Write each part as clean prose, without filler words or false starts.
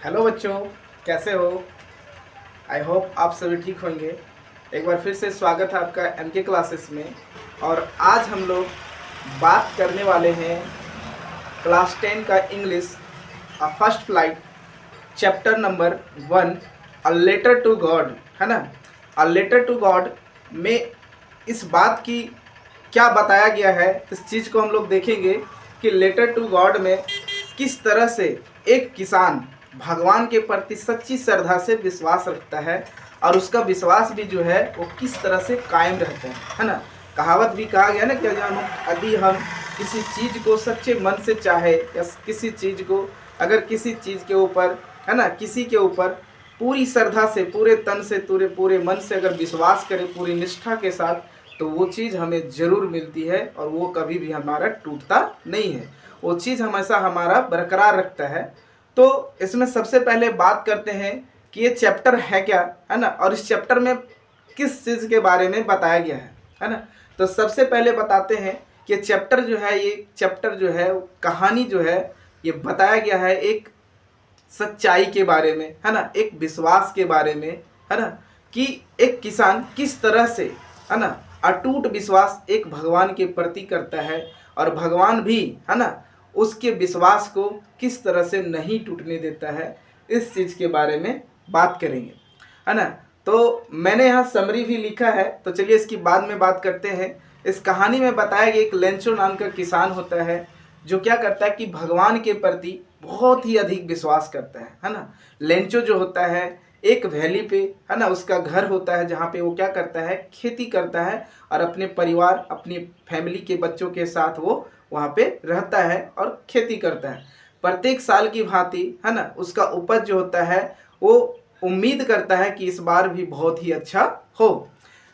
Hello बच्चों, कैसे हो? आई होप आप सभी ठीक होंगे। एक बार फिर से स्वागत है आपका एमके क्लासेस में। और आज हम लोग बात करने वाले हैं क्लास 10 का English first flight chapter number 1 a letter to God, है ना। अ लेटर टू गॉड में इस बात की क्या बताया गया है, इस चीज़ को हम लोग देखेंगे कि लेटर टू गॉड में किस तरह से एक किसान भगवान के प्रति सच्ची श्रद्धा से विश्वास रखता है और उसका विश्वास भी जो है वो किस तरह से कायम रहता है ना। कहावत भी कहा गया ना कि यदि हम किसी चीज़ को सच्चे मन से चाहे या किसी चीज़ को अगर किसी चीज़ के ऊपर, है ना, किसी के ऊपर पूरी श्रद्धा से, पूरे तन से, पूरे मन से अगर विश्वास करें पूरी निष्ठा के साथ, तो वो चीज़ हमें ज़रूर मिलती है और वो कभी भी हमारा टूटता नहीं है। वो चीज़ हमेशा हमारा बरकरार रखता है। तो इसमें सबसे पहले बात करते हैं कि ये चैप्टर है क्या, है ना, और इस चैप्टर में किस चीज़ के बारे में बताया गया है ना। तो सबसे पहले बताते हैं कि चैप्टर जो है, ये चैप्टर जो है, कहानी जो है, ये बताया गया है एक सच्चाई के बारे में, है ना, एक विश्वास के बारे में, है ना, कि एक किसान किस तरह से, है ना, अटूट विश्वास एक भगवान के प्रति करता है और भगवान भी, है ना, उसके विश्वास को किस तरह से नहीं टूटने देता है। इस चीज़ के बारे में बात करेंगे, है ना। तो मैंने यहाँ समरी भी लिखा है, तो चलिए इसकी बाद में बात करते हैं। इस कहानी में बताया गया एक लेंचो नाम का किसान होता है जो क्या करता है कि भगवान के प्रति बहुत ही अधिक विश्वास करता है ना। लेंचो जो होता है एक वैली पे, है ना, उसका घर होता है जहाँ पे वो क्या करता है, खेती करता है और अपने परिवार, अपनी फैमिली के बच्चों के साथ वो वहाँ पे रहता है और खेती करता है। प्रत्येक साल की भांति, है ना, उसका उपज जो होता है वो उम्मीद करता है कि इस बार भी बहुत ही अच्छा हो,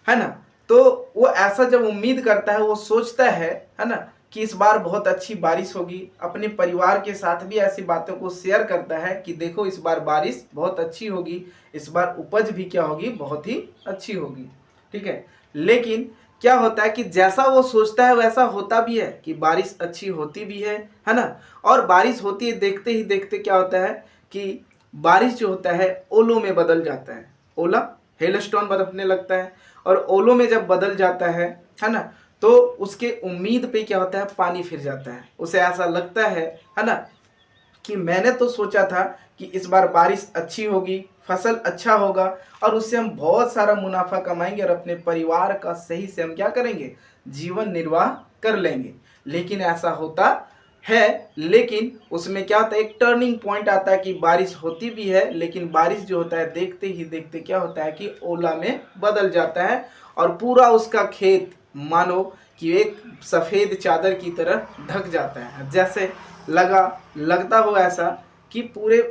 है ना। तो वो ऐसा जब उम्मीद करता है, वो सोचता है ना, कि इस बार बहुत अच्छी बारिश होगी। अपने परिवार के साथ भी ऐसी बातों को शेयर करता है कि देखो इस बार बारिश बहुत अच्छी होगी, इस बार उपज भी क्या होगी, बहुत ही अच्छी होगी, ठीक है। लेकिन क्या होता है कि जैसा वो सोचता है वैसा होता भी है कि बारिश अच्छी होती भी है ना। और बारिश होती है, देखते ही देखते क्या होता है कि बारिश जो होता है ओलों में बदल जाता है। ओला हेलस्टोन बरसने लगता है और ओलों में जब बदल जाता है ना, तो उसके उम्मीद पे क्या होता है, पानी फिर जाता है। उसे ऐसा लगता है ना, कि मैंने तो सोचा था कि इस बार बारिश अच्छी होगी, फसल अच्छा होगा और उससे हम बहुत सारा मुनाफा कमाएंगे और अपने परिवार का सही से हम क्या करेंगे, जीवन निर्वाह कर लेंगे। लेकिन ऐसा होता है, लेकिन उसमें क्या होता है, एक टर्निंग पॉइंट आता है कि बारिश होती भी है, लेकिन बारिश जो होता है देखते ही देखते क्या होता है कि ओला में बदल जाता है और पूरा उसका खेत मानो कि एक सफ़ेद चादर की तरह ढक जाता है। जैसे लगता हो ऐसा कि पूरे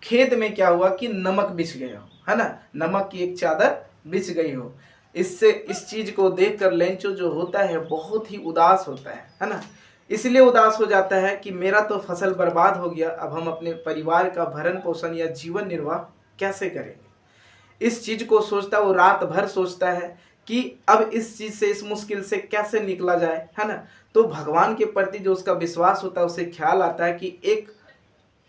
खेत में क्या हुआ कि नमक बिछ गया हो, है ना, नमक की एक चादर बिछ गई हो। इससे इस चीज को देखकर लेंचो जो होता है बहुत ही उदास होता है ना। इसलिए उदास हो जाता है कि मेरा तो फसल बर्बाद हो गया, अब हम अपने परिवार का भरण पोषण या जीवन निर्वाह कैसे करेंगे। इस चीज को सोचता, वो रात भर सोचता है कि अब इस चीज से, इस मुश्किल से कैसे निकला जाए, है ना। तो भगवान के प्रति जो उसका विश्वास होता है, उसे ख्याल आता है कि एक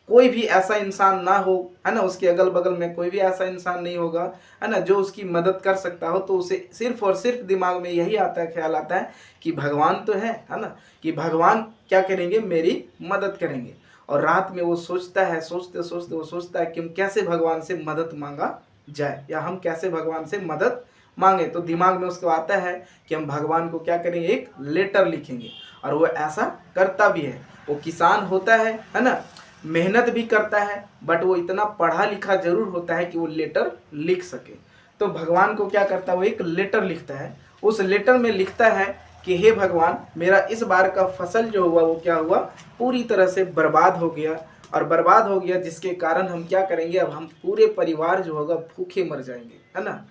कोई भी ऐसा इंसान ना हो, है ना, उसके अगल बगल में कोई भी ऐसा इंसान नहीं होगा, है ना, जो उसकी मदद कर सकता हो। तो उसे सिर्फ और सिर्फ दिमाग में यही आता है, ख्याल आता है कि भगवान तो है ना, कि भगवान क्या करेंगे, मेरी मदद करेंगे। और रात में वो सोचता है, सोचते सोचते वो सोचता है कि हम कैसे भगवान से मदद मांगा जाए या हम कैसे भगवान से मदद मांगे। तो दिमाग में उसको आता है कि हम भगवान को क्या करेंगे, एक लेटर लिखेंगे। और वो ऐसा करता भी है। वो किसान होता है ना, मेहनत भी करता है, बट वो इतना पढ़ा लिखा जरूर होता है कि वो लेटर लिख सके। तो भगवान को क्या करता है, वो एक लेटर लिखता है। उस लेटर में लिखता है कि हे भगवान, मेरा इस बार का फसल जो हुआ वो क्या हुआ, पूरी तरह से बर्बाद हो गया। और बर्बाद हो गया जिसके कारण हम क्या करेंगे, अब हम पूरे परिवार जो होगा भूखे मर जाएंगे, है ना।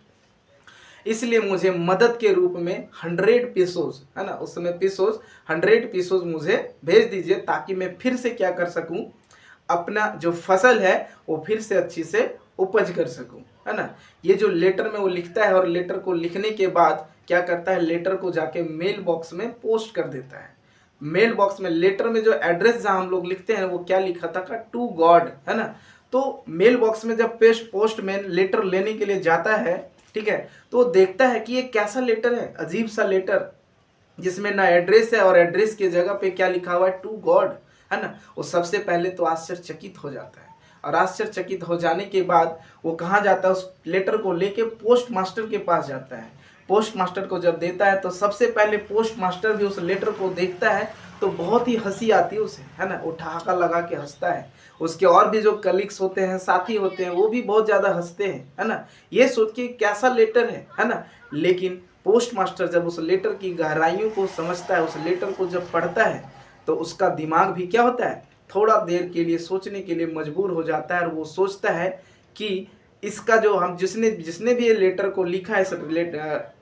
इसलिए मुझे मदद के रूप में 100 पीसोस, है ना, उस समय पीसोस, 100 पीसोस मुझे भेज दीजिए ताकि मैं फिर से क्या कर सकूं, अपना जो फसल है वो फिर से अच्छी से उपज कर सकूं, है ना। ये जो लेटर में वो लिखता है और लेटर को लिखने के बाद क्या करता है, लेटर को जाके मेल बॉक्स में पोस्ट कर देता है। मेल बॉक्स में लेटर में जो एड्रेस जहां हम लोग लिखते हैं वो क्या लिखा था का टू गॉड, है ना। तो मेल बॉक्स में जब पोस्टमैन लेटर लेने के लिए जाता है, ठीक है, तो वो देखता है कि ये कैसा लेटर है, अजीब सा लेटर जिसमें ना एड्रेस है और एड्रेस की जगह पे क्या लिखा हुआ है, टू गॉड, है ना। वो सबसे पहले तो आश्चर्यचकित हो जाता है, और आश्चर्यचकित हो जाने के बाद वो कहाँ जाता है, उस लेटर को लेके पोस्ट मास्टर के पास जाता है। पोस्ट मास्टर को जब देता है तो सबसे पहले पोस्ट मास्टर भी उस लेटर को देखता है तो बहुत ही हंसी आती है उसे, है ना, वो ठहाका लगा के हंसता है। उसके और भी जो कलीग्स होते हैं, साथी होते हैं, वो भी बहुत ज़्यादा हंसते हैं, है ना, ये सोच के कैसा लेटर है ना। लेकिन पोस्ट मास्टर जब उस लेटर की गहराइयों को समझता है, उस लेटर को जब पढ़ता है, तो उसका दिमाग भी क्या होता है, थोड़ा देर के लिए सोचने के लिए मजबूर हो जाता है। और वो सोचता है कि इसका जो हम जिसने जिसने भी ये लेटर को लिखा है,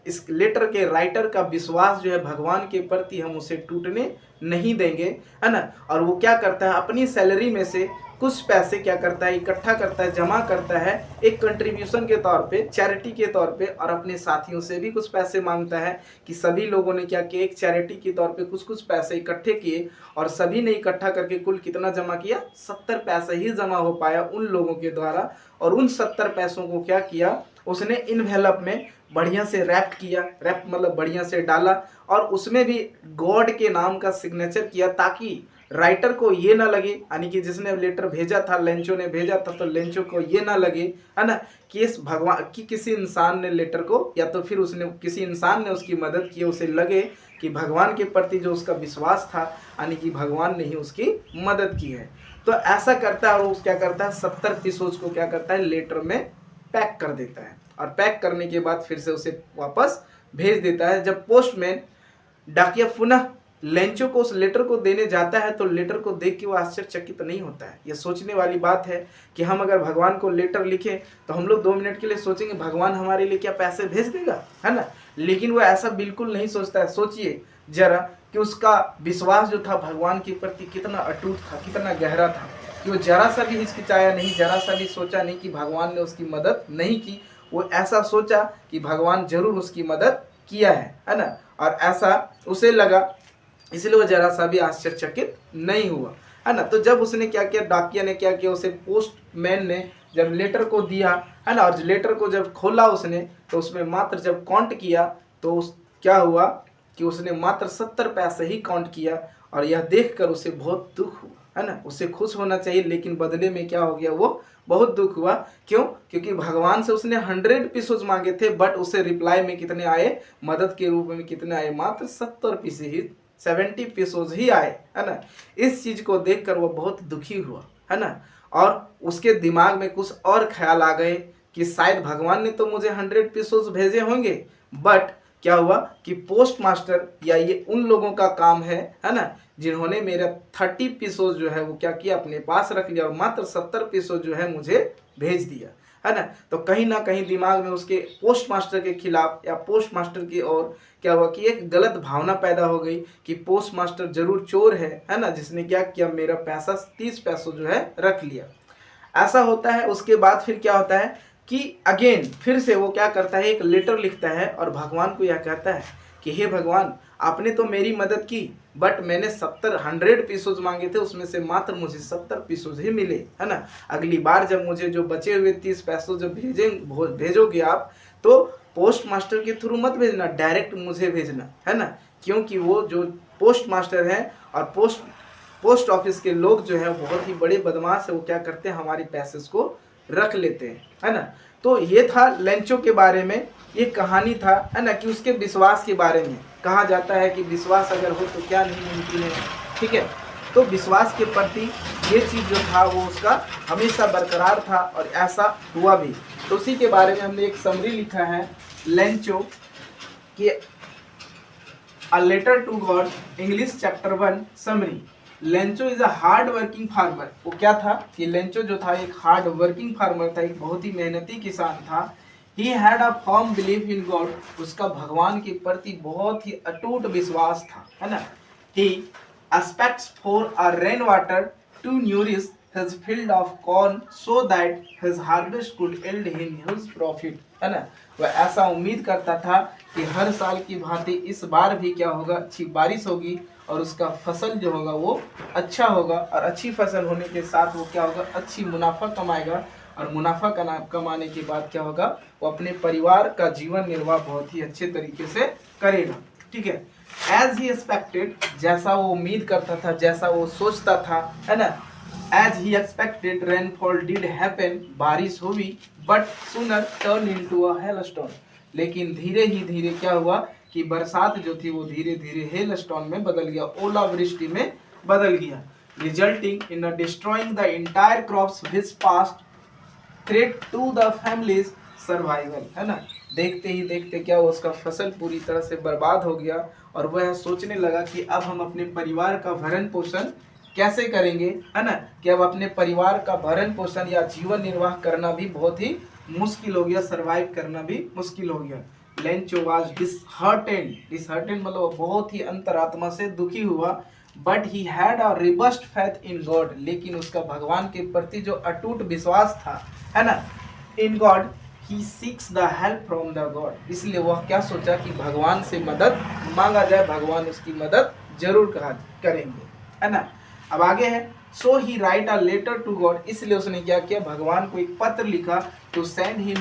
इस लेटर के राइटर का विश्वास जो है भगवान के प्रति हम उसे टूटने नहीं देंगे, है ना। और वो क्या करता है, अपनी सैलरी में से कुछ पैसे क्या करता है, इकट्ठा करता है, जमा करता है एक कंट्रीब्यूशन के तौर पे, चैरिटी के तौर पे, और अपने साथियों से भी कुछ पैसे मांगता है कि सभी लोगों ने क्या किया, एक चैरिटी के तौर पे कुछ कुछ पैसे इकट्ठे किए, और सभी ने इकट्ठा करके कुल कितना जमा किया, 70 पैसे ही जमा हो पाया उन लोगों के द्वारा। और उन 70 पैसों को क्या किया, उसने इनवेलप में बढ़िया से रैप किया, रैप मतलब बढ़िया से डाला, और उसमें भी गॉड के नाम का सिग्नेचर किया, ताकि राइटर को ये ना लगे, यानी कि जिसने लेटर भेजा था, लेंचो ने भेजा था, तो लेंचो को ये ना लगे, है ना, कि इस भगवान की किसी इंसान ने लेटर को, या तो फिर उसने किसी इंसान ने उसकी मदद की, उसे लगे कि भगवान के प्रति जो उसका विश्वास था, यानी कि भगवान ने ही उसकी मदद की है। तो ऐसा करता है, और वो क्या करता है, 70 पीसोज को क्या करता है, लेटर में पैक कर देता है, और पैक करने के बाद फिर से उसे वापस भेज देता है। जब पोस्टमैन डाकिया पुनः लेंचो को उस लेटर को देने जाता है, तो लेटर को देख के वो आश्चर्यचकित नहीं होता है। यह सोचने वाली बात है कि हम अगर भगवान को लेटर लिखें तो हम लोग 2 मिनट के लिए सोचेंगे भगवान हमारे लिए क्या पैसे भेज देगा, है ना। लेकिन वो ऐसा बिल्कुल नहीं सोचता है। सोचिए जरा कि उसका विश्वास जो था भगवान के प्रति कितना अटूट था, कितना गहरा था, कि वो जरा सा भी हिचकिचाया नहीं, जरा सा भी सोचा नहीं कि भगवान ने उसकी मदद नहीं की। वो ऐसा सोचा कि भगवान जरूर उसकी मदद किया है ना। और ऐसा उसे लगा, इसलिए वो जरा सा भी आश्चर्यचकित नहीं हुआ, है ना। तो जब उसने क्या किया, डाकिया ने क्या किया, उसे पोस्टमैन ने जब लेटर को दिया, है ना, और लेटर को जब खोला उसने, तो उसमें मात्र जब काउंट किया तो क्या हुआ कि उसने मात्र 70 पैसे ही काउंट किया। और यह देखकर उसे बहुत दुख हुआ, है ना। उसे खुश होना चाहिए, लेकिन बदले में क्या हो गया, वो बहुत दुख हुआ। क्यों? क्योंकि भगवान से उसने 100 पीसेज मांगे थे, बट उसे रिप्लाई में कितने आए, मदद के रूप में कितने आए, मात्र 70 पीसे ही, 70 पीसेज ही आए, है ना। इस चीज को देखकर वो बहुत दुखी हुआ, है ना। और उसके दिमाग में कुछ और ख्याल आ गए कि शायद भगवान ने तो मुझे 100 पीसेज भेजे होंगे, बट क्या हुआ कि पोस्ट मास्टर या ये उन लोगों का काम है ना, जिन्होंने मेरा 30 पीसेज जो है वो क्या किया, अपने पास रख लिया, और मात्र 70 पीसेज जो है मुझे भेज दिया, है ना। तो कहीं ना कहीं दिमाग में उसके पोस्ट मास्टर के खिलाफ या पोस्ट मास्टर की ओर क्या हुआ कि एक गलत भावना पैदा हो गई कि पोस्ट मास्टर जरूर चोर है ना, जिसने क्या किया, मेरा पैसा 30 पैसों जो है रख लिया। ऐसा होता है। उसके बाद फिर क्या होता है कि अगेन फिर से वो क्या करता है, एक लेटर लिखता है और भगवान को यह कहता है कि हे भगवान, आपने तो मेरी मदद की, बट मैंने 100 पीसेज मांगे थे, उसमें से मात्र मुझे 70 पीसेज ही मिले, है ना। अगली बार जब मुझे जो बचे हुए 30 पैसों जब भेजोगे आप, तो पोस्ट मास्टर के थ्रू मत भेजना, डायरेक्ट मुझे भेजना, है ना। क्योंकि वो जो पोस्ट मास्टर है और पोस्ट ऑफिस के लोग जो है बहुत ही बड़े बदमाश है, वो क्या करते हैं, हमारी पैसेज को रख लेते हैं, है ना। तो ये था लेंचो के बारे में, ये कहानी था, है ना, कि उसके विश्वास के बारे में। कहा जाता है कि विश्वास अगर हो तो क्या नहीं मुमकिन है, ठीक है। तो विश्वास के प्रति ये चीज़ जो था वो उसका हमेशा बरकरार था, और ऐसा हुआ भी। तो उसी के बारे में हमने एक समरी लिखा है, लेंचो कि a letter to God, English chapter 1 summary. Lencho is a hard working farmer. वो क्या था कि लेंचो जो था एक हार्ड वर्किंग फार्मर था, एक बहुत ही मेहनती किसान था। ही had a firm belief in God. उसका भगवान के प्रति बहुत ही अटूट विश्वास था, है ना। He expects for a rain water to nourish his field of corn so that his harvest could yield him huge profit, है ना। वह ऐसा उम्मीद करता था कि हर साल की भांति इस बार भी क्या होगा, अच्छी बारिश होगी और उसका फसल जो होगा वो अच्छा होगा, और अच्छी फसल होने के साथ वो क्या होगा, अच्छी मुनाफा कमाएगा, और मुनाफा कमाने के बाद क्या होगा, वो अपने परिवार का जीवन निर्वाह बहुत ही अच्छे तरीके से करेगा। ठीक है, एज ही एक्सपेक्टेड, जैसा वो उम्मीद करता था, जैसा वो सोचता था, है ना, as he expected rainfall did happen, बारिश हुई, but sooner turn into a hailstorm, लेकिन धीरे ही धीरे क्या हुआ कि बरसात जो थी वो धीरे धीरे हेलस्टॉर्म में बदल गया, ओलावृष्टि में बदल गया, resulting in destroying the entire crops which posed threat to the family's survival, है ना। देखते ही देखते क्या हुआ, उसका फसल पूरी तरह से बर्बाद हो गया, और वह सोचने लगा कि अब हम अपने परिवार का भरण पोषण कैसे करेंगे, है ना, कि अब अपने परिवार का भरण पोषण या जीवन निर्वाह करना भी बहुत ही मुश्किल हो गया, सरवाइव करना भी मुश्किल हो गया। लेंचो वाज डिसहर्टेंड मतलब बहुत ही अंतरात्मा से दुखी हुआ, but he had a robust faith in God, लेकिन उसका भगवान के प्रति जो अटूट विश्वास था, है ना, in God he seeks the help from the God, इसलिए वह क्या सोचा कि भगवान से मदद मांगा जाए, भगवान उसकी मदद जरूर करेंगे, है ना। अब आगे है, so he write a letter to God, इसलिए उसने क्या किया, भगवान को एक पत्र लिखा, टू सेंड हिम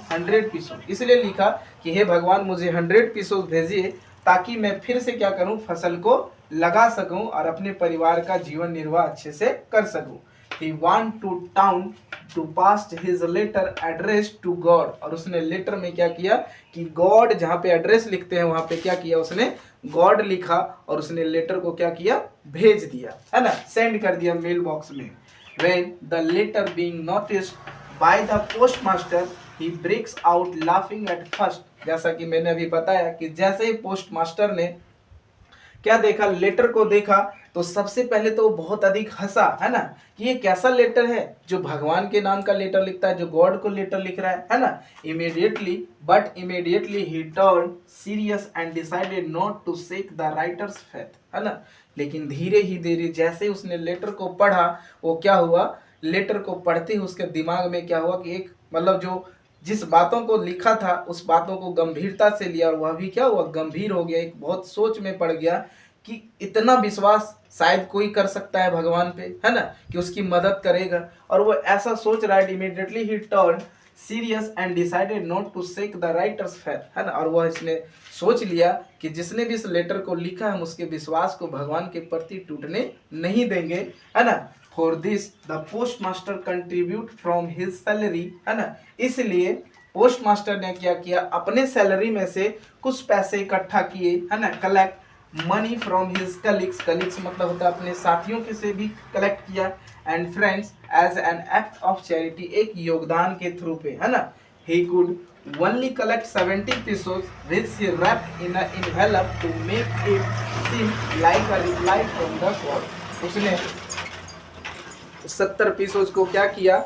100 पीसों, इसलिए लिखा कि हे भगवान मुझे 100 पीसों भेजिए, ताकि मैं फिर से क्या करूं, फसल को लगा सकूं और अपने परिवार का जीवन निर्वाह अच्छे से कर सकूं। He want to town to pass his letter address to God, और उसने लेटर में क्या किया कि गॉड जहाँ पे एड्रेस लिखते हैं वहां पे क्या किया, उसने गॉड लिखा, और उसने लेटर को क्या किया, भेज दिया, है ना, सेंड कर दिया मेल बॉक्स में। When the letter being noticed by the postmaster, he breaks out laughing at first, जैसा कि मैंने अभी बताया कि जैसे ही पोस्ट मास्टर ने क्या देखा, लेटर को देखा, तो सबसे पहले तो बहुत अधिक हंसा, है ना, कि ये कैसा लेटर है जो भगवान के नाम का लेटर लिखता है, जो गॉड को लेटर लिख रहा है ना। Immediately he turn serious and decided not to shake the writer's faith, है ना, लेकिन धीरे ही धीरे जैसे ही उसने लेटर को पढ़ा, वो क्या हुआ, लेटर को पढ़ते ही उसके दिमाग में क्या हुआ कि एक मतलब जो जिस बातों को लिखा था उस बातों को गंभीरता से लिया, और वह भी क्या हुआ, गंभीर हो गया, एक बहुत सोच में पड़ गया कि इतना विश्वास शायद कोई कर सकता है भगवान पे, है ना, कि उसकी मदद करेगा, और वो ऐसा सोच रहा है। Immediately he turn serious and decided not to shake the writer's faith, है ना, और वह इसने सोच लिया कि जिसने भी इस लेटर को लिखा हम उसके विश्वास को भगवान के प्रति टूटने नहीं देंगे, है ना। For this the post master contribute from his salary, है ना, इसलिए पोस्ट मास्टर ने क्या किया, अपने सैलरी में से कुछ पैसे इकट्ठा किए, है ना, collect money from his colleagues मतलब होता है अपने साथियों के से भी कलेक्ट किया, and friends as an act of charity, एक योगदान के थ्रू पे, है ना। He could only collect 70 pesos which he wrapped in an envelope to make it seem like a reply from the court, उसने 70 पीसोज को क्या किया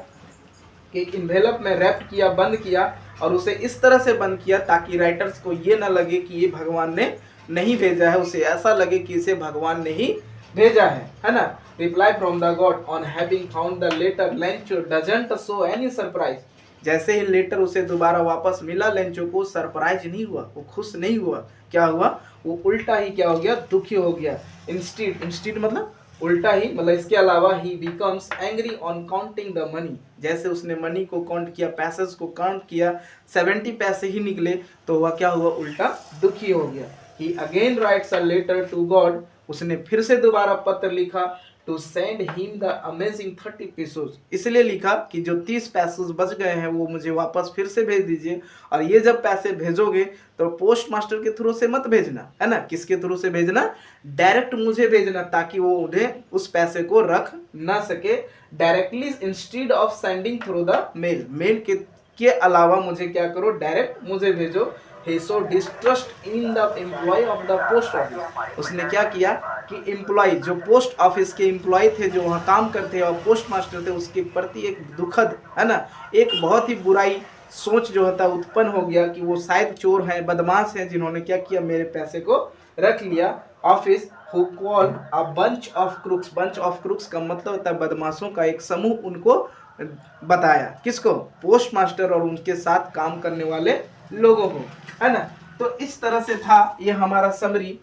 कि एक इन्वेलप में रैप किया, बंद किया, और उसे इस तरह से बंद किया ताकि राइटर्स को ये ना लगे कि ये भगवान ने नहीं भेजा है, उसे ऐसा लगे कि इसे भगवान ने ही भेजा है ना। Reply from the god on having found the letter, Lencho doesn't show any surprise, जैसे ही लेटर उसे दोबारा वापस मिला, लेंचो को सरप्राइज नहीं हुआ, वो खुश नहीं हुआ, क्या हुआ, वो उल्टा ही क्या हो गया, दुखी हो गया। इंस्टीड मतलब उल्टा ही, मतलब इसके अलावा ही becomes angry on counting the money, जैसे उसने मनी को काउंट किया, पैसेज को काउंट किया, 70 पैसे ही निकले, तो वह क्या हुआ, उल्टा दुखी हो गया। He again writes a letter to God, उसने फिर से दोबारा पत्र लिखा, to send him the amazing 30 pesos, इसलिए लिखा कि जो 30 पैसे बच गए हैं वो मुझे वापस फिर से भेज दीजिए, और ये जब पैसे भेजोगे तो पोस्ट मास्टर के थ्रू से मत भेजना, है ना, किसके थ्रू से भेजना, डायरेक्ट मुझे भेजना, ताकि वो उन्हें उस पैसे को रख ना सके directly, instead of sending through the mail के अलावा मुझे क्या करो, डायरेक्ट मुझे भेजो। He so distrust in the employee of the post office, उसने क्या किया कि एम्प्लॉय जो पोस्ट ऑफिस के एम्प्लॉय थे, जो वहाँ काम करते हैं, और पोस्ट मास्टर थे, उसके प्रति एक दुखद, है ना, एक बहुत ही बुराई सोच जो होता है उत्पन्न हो गया कि वो शायद चोर हैं, बदमाश हैं, जिन्होंने क्या किया, मेरे पैसे को रख लिया। Office who called a bunch of crooks का मतलब होता है बदमाशों का एक समूह, उनको बताया, किसको, पोस्ट मास्टर और उनके साथ काम करने वाले लोगों को, है ना। तो इस तरह से था ये हमारा समरी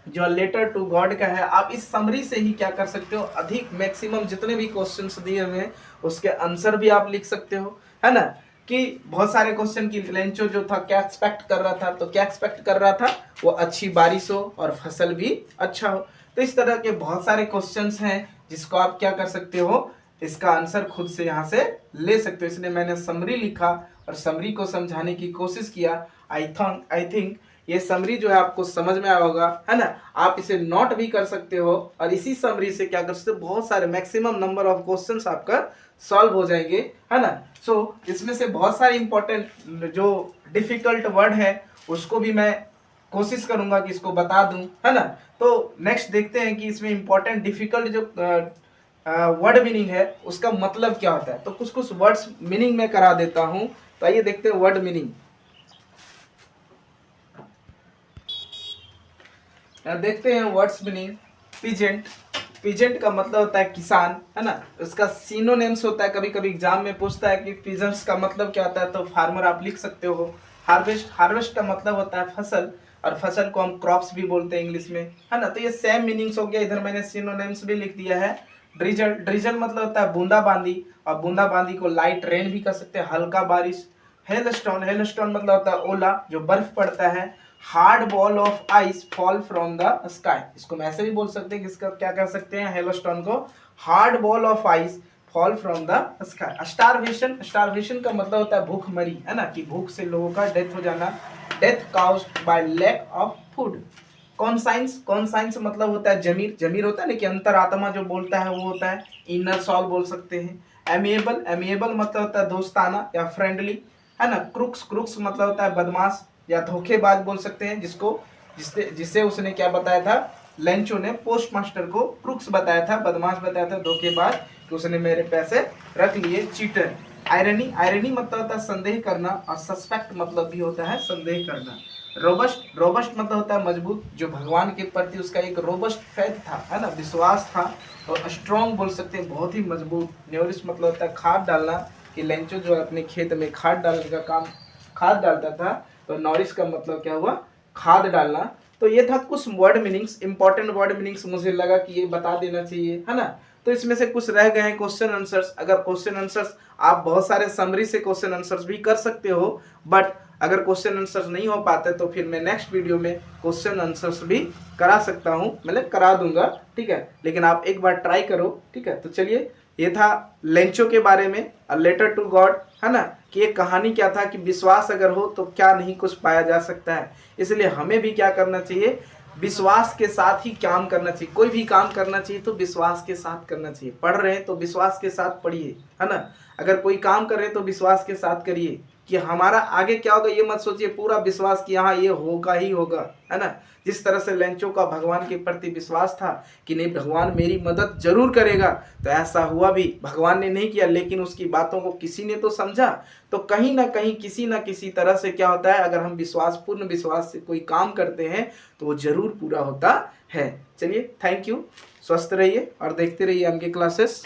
जो लेटर टू गॉड का है, आप इस समरी से ही क्या कर सकते हो, अधिक मैक्सिमम जितने भी क्वेश्चंस दिए हुए हैं उसके आंसर भी आप लिख सकते हो, है ना। कि बहुत सारे क्वेश्चन की लेंचो जो था क्या एक्सपेक्ट कर रहा था, तो क्या एक्सपेक्ट कर रहा था, वो अच्छी बारिश हो और फसल भी अच्छा हो। तो इस तरह के बहुत सारे क्वेश्चंस हैं जिसको आप क्या कर सकते हो, इसका आंसर खुद से यहाँ से ले सकते हो। इसलिए मैंने समरी लिखा और समरी को समझाने की कोशिश किया। आई थिंक ये समरी जो है आपको समझ में आया होगा, है ना। आप इसे नोट भी कर सकते हो और इसी समरी से क्या कर सकते हो, बहुत सारे मैक्सिमम नंबर ऑफ क्वेश्चंस आपका सॉल्व हो जाएंगे, है ना। सो इसमें से बहुत सारे इंपॉर्टेंट जो डिफिकल्ट वर्ड है उसको भी मैं कोशिश करूंगा कि इसको बता दूं, है ना। तो नेक्स्ट देखते हैं कि इसमें इंपॉर्टेंट डिफिकल्ट जो वर्ड मीनिंग है उसका मतलब क्या होता है। तो कुछ कुछ वर्ड्स मीनिंग में करा देता हूं। तो आइए देखते हैं वर्ड मीनिंग। देखते हैं वर्ड्स मीनिंग। पीजेंट, पीजेंट का मतलब होता है किसान, है ना। उसका सिनोनिम्स होता है, कभी कभी एग्जाम में पूछता है कि पीजेंट्स का मतलब क्या होता है, तो फार्मर आप लिख सकते हो। हार्वेस्ट, हार्वेस्ट का मतलब होता है फसल, और फसल को हम क्रॉप्स भी बोलते हैं इंग्लिश में, है ना। तो ये सेम मीनिंग्स हो गया। इधर मैंने सिनोनिम्स भी लिख दिया है। ड्रिजल, ड्रिजल मतलब होता है बूंदाबांदी, और बूंदाबांदी को लाइट रेन भी कर सकते हैं, हल्का बारिश। हेलस्टोन, हेलस्टोन मतलब होता है ओला, जो बर्फ पड़ता है। Hard ball of ice fall from the sky, इसको हम ऐसे भी बोल सकते हैं कि इसका क्या कह सकते हैं, हेलोस्टोन को hard ball of ice fall from the sky. Starvation, starvation का मतलब होता है भूखमरी, है ना, कि भूख से लोगों का डेथ हो जाना। Death caused by lack of food. Conscience, conscience मतलब होता है जमीर, जमीर होता है ना कि अंतरात्मा जो बोलता है वो होता है, इनर सॉल बोल सकते हैं। एमिएबल, एमिएबल मतलब होता है दोस्ताना या फ्रेंडली, है ना। क्रुक्स, क्रुक्स मतलब होता है बदमाश या धोखेबाज बोल सकते हैं, जिसको जिससे जिससे उसने क्या बताया था, लेंचो ने पोस्ट मास्टर को क्रुक्स बताया था, बदमाश बताया था, धोखेबाज, कि उसने मेरे पैसे रख लिए, चीटर। आयरनी, आयरनी मतलब होता है संदेह करना, और सस्पेक्ट मतलब भी होता है संदेह करना। रोबस्ट, रोबस्ट मतलब होता है मजबूत, जो भगवान के प्रति उसका एक रोबस्ट फेथ था, है ना, विश्वास था। और स्ट्रॉन्ग बोल सकते हैं, बहुत ही मजबूत। न्यूरिश मतलब होता है खाद डालना, कि लेंचो जो अपने खेत में खाद डालने का काम, खाद डालता था। तो नॉरिश का मतलब क्या हुआ, खाद डालना। तो ये था कुछ word meanings, important word meanings, मुझे लगा कि ये बता देना चाहिए, है ना। तो इसमें से कुछ रह गए हैं क्वेश्चन आंसर्स। अगर क्वेश्चन आंसर्स, आप बहुत सारे समरी से क्वेश्चन आंसर्स भी कर सकते हो, बट अगर क्वेश्चन आंसर्स नहीं हो पाते तो फिर मैं नेक्स्ट वीडियो में क्वेश्चन आंसर्स भी करा सकता हूँ, मतलब करा दूंगा, ठीक है। लेकिन आप एक बार ट्राई करो, ठीक है। तो चलिए, ये था लेंचो के बारे में, अ लेटर टू गॉड, है ना, कि ये कहानी क्या था, कि विश्वास अगर हो तो क्या नहीं कुछ पाया जा सकता है। इसलिए हमें भी क्या करना चाहिए, विश्वास के साथ ही काम करना चाहिए। कोई भी काम करना चाहिए तो विश्वास के साथ करना चाहिए। पढ़ रहे हैं तो विश्वास के साथ पढ़िए, है ना। अगर कोई काम कर रहे हैं तो विश्वास के साथ करिए, कि हमारा आगे क्या होगा ये मत सोचिए, पूरा विश्वास कि हाँ ये होगा ही होगा, है ना। जिस तरह से लेंचो का भगवान के प्रति विश्वास था कि नहीं, भगवान मेरी मदद जरूर करेगा, तो ऐसा हुआ भी। भगवान ने नहीं किया, लेकिन उसकी बातों को किसी ने तो समझा। तो कहीं ना कहीं किसी ना किसी तरह से क्या होता है, अगर हम विश्वास, पूर्ण विश्वास से कोई काम करते हैं तो वो जरूर पूरा होता है। चलिए, थैंक यू, स्वस्थ रहिए और देखते रहिए एमके क्लासेस।